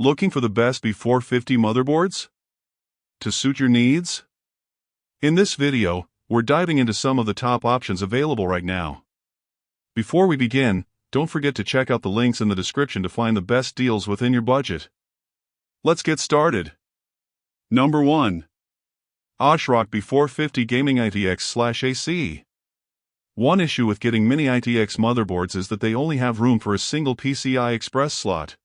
Looking for the best B450 motherboards to suit your needs? In this video, we're diving into some of the top options available right now. Before we begin, don't forget to check out the links in the description to find the best deals within your budget. Let's get started. Number 1. ASRock B450 Gaming ITX/AC. One issue with getting mini ITX motherboards is that they only have room for a single PCI Express slot.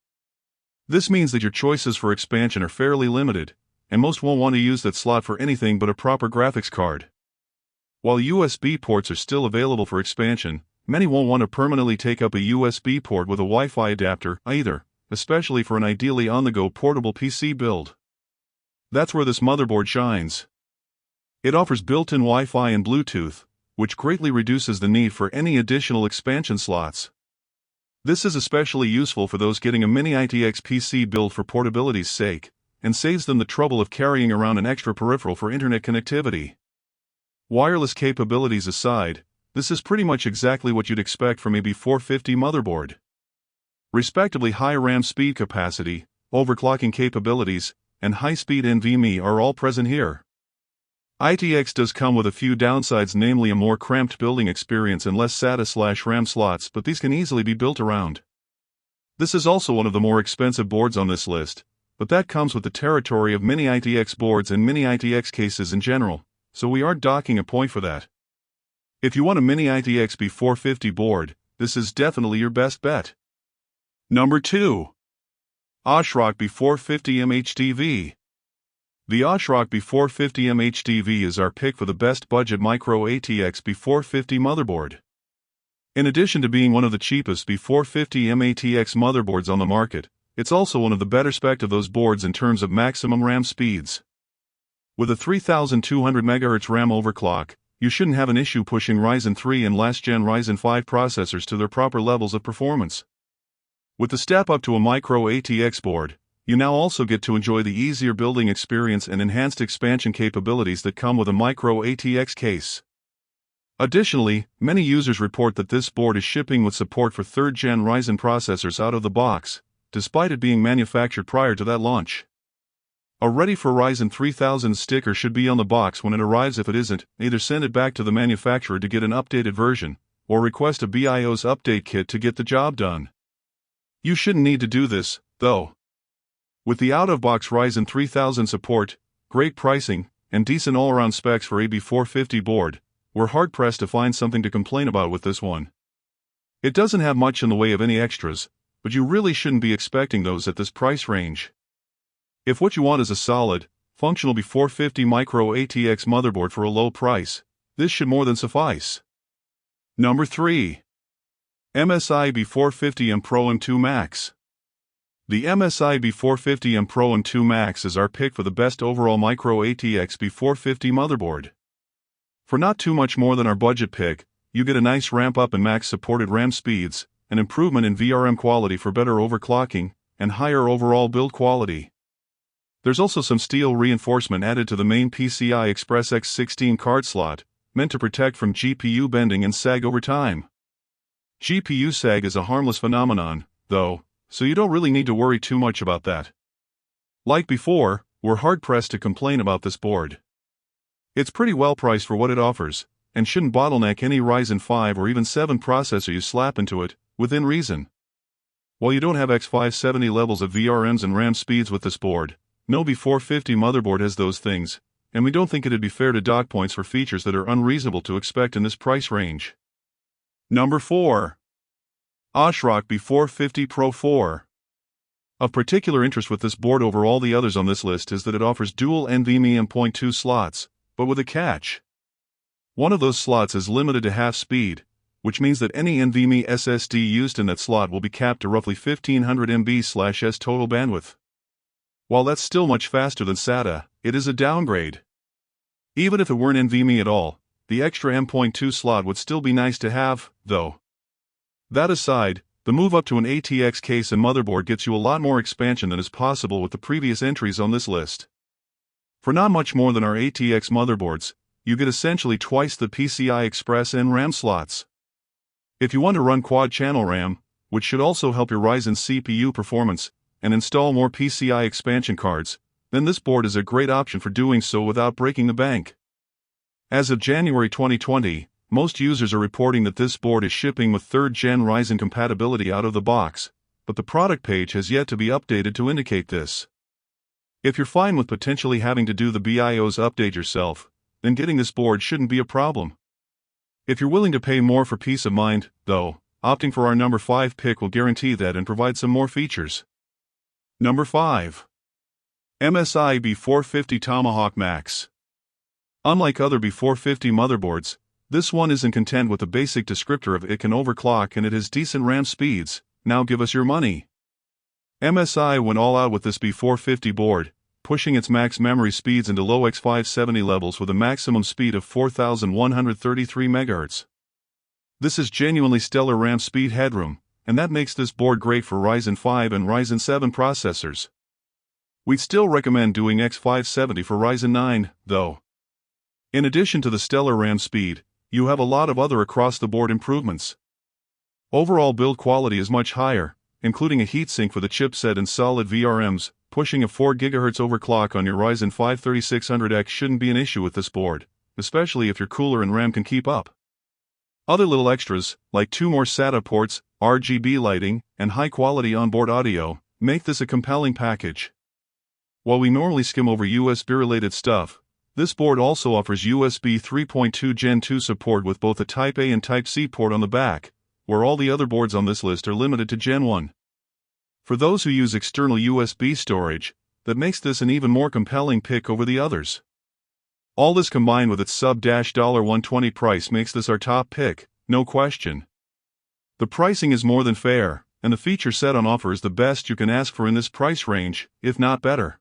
This means that your choices for expansion are fairly limited, and most won't want to use that slot for anything but a proper graphics card. While USB ports are still available for expansion, many won't want to permanently take up a USB port with a Wi-Fi adapter either, especially for an ideally on-the-go portable PC build. That's where this motherboard shines. It offers built-in Wi-Fi and Bluetooth, which greatly reduces the need for any additional expansion slots. This is especially useful for those getting a mini ITX PC build for portability's sake, and saves them the trouble of carrying around an extra peripheral for internet connectivity. Wireless capabilities aside, this is pretty much exactly what you'd expect from a B450 motherboard. Respectively, high RAM speed capacity, overclocking capabilities, and high-speed NVMe are all present here. ITX does come with a few downsides, namely a more cramped building experience and less SATA/RAM slots, but these can easily be built around. This is also one of the more expensive boards on this list, but that comes with the territory of mini ITX boards and mini ITX cases in general, so we aren't docking a point for that. If you want a mini ITX B450 board, this is definitely your best bet. Number 2. ASRock B450 MHDV. The ASRock B450 MHDV is our pick for the best budget micro ATX B450 motherboard. In addition to being one of the cheapest B450 MATX motherboards on the market, it's also one of the better spec of those boards in terms of maximum RAM speeds. With a 3200 MHz RAM overclock, you shouldn't have an issue pushing Ryzen 3 and last-gen Ryzen 5 processors to their proper levels of performance. With the step up to a micro ATX board, you now also get to enjoy the easier building experience and enhanced expansion capabilities that come with a micro ATX case. Additionally, many users report that this board is shipping with support for 3rd-gen Ryzen processors out of the box, despite it being manufactured prior to that launch. A Ready for Ryzen 3000 sticker should be on the box when it arrives. If it isn't, either send it back to the manufacturer to get an updated version, or request a BIOS update kit to get the job done. You shouldn't need to do this, though. With the out-of-box Ryzen 3000 support, great pricing, and decent all-around specs for a B450 board, we're hard-pressed to find something to complain about with this one. It doesn't have much in the way of any extras, but you really shouldn't be expecting those at this price range. If what you want is a solid, functional B450 micro ATX motherboard for a low price, this should more than suffice. Number 3. MSI B450 M Pro M2 Max. The MSI B450 M Pro M2 Max is our pick for the best overall micro ATX B450 motherboard. For not too much more than our budget pick, you get a nice ramp up in max-supported RAM speeds, an improvement in VRM quality for better overclocking, and higher overall build quality. There's also some steel reinforcement added to the main PCI Express X16 card slot, meant to protect from GPU bending and sag over time. GPU sag is a harmless phenomenon, though, so you don't really need to worry too much about that. Like before, we're hard-pressed to complain about this board. It's pretty well priced for what it offers, and shouldn't bottleneck any Ryzen 5 or even 7 processor you slap into it, within reason. While you don't have X570 levels of VRMs and RAM speeds with this board, no B450 motherboard has those things, and we don't think it'd be fair to dock points for features that are unreasonable to expect in this price range. Number 4. ASRock B450 Pro 4. Of particular interest with this board over all the others on this list is that it offers dual NVMe M.2 slots, but with a catch. One of those slots is limited to half speed, which means that any NVMe SSD used in that slot will be capped to roughly 1500 MB/s total bandwidth. While that's still much faster than SATA, it is a downgrade. Even if it weren't NVMe at all, the extra M.2 slot would still be nice to have, though. That aside, the move up to an ATX case and motherboard gets you a lot more expansion than is possible with the previous entries on this list. For not much more than our ATX motherboards, you get essentially twice the PCI Express and RAM slots. If you want to run quad-channel RAM, which should also help your Ryzen CPU performance, and install more PCI expansion cards, then this board is a great option for doing so without breaking the bank. As of January 2020, most users are reporting that this board is shipping with 3rd Gen Ryzen compatibility out of the box, but the product page has yet to be updated to indicate this. If you're fine with potentially having to do the BIOS update yourself, then getting this board shouldn't be a problem. If you're willing to pay more for peace of mind, though, opting for our number 5 pick will guarantee that and provide some more features. Number 5. MSI B450 Tomahawk Max. Unlike other B450 motherboards, this one isn't content with the basic descriptor of it can overclock and it has decent RAM speeds. Now give us your money. MSI went all out with this B450 board, pushing its max memory speeds into low X570 levels with a maximum speed of 4133 MHz. This is genuinely stellar RAM speed headroom, and that makes this board great for Ryzen 5 and Ryzen 7 processors. We'd still recommend doing X570 for Ryzen 9, though. In addition to the stellar RAM speed, you have a lot of other across-the-board improvements. Overall build quality is much higher, including a heatsink for the chipset and solid VRMs. Pushing a 4 GHz overclock on your Ryzen 5 3600X shouldn't be an issue with this board, especially if your cooler and RAM can keep up. Other little extras, like 2 more SATA ports, RGB lighting, and high-quality onboard audio, make this a compelling package. While we normally skim over USB-related stuff, this board also offers USB 3.2 Gen 2 support with both a Type A and Type C port on the back, where all the other boards on this list are limited to Gen 1. For those who use external USB storage, that makes this an even more compelling pick over the others. All this combined with its sub-$120 price makes this our top pick, no question. The pricing is more than fair, and the feature set on offer is the best you can ask for in this price range, if not better.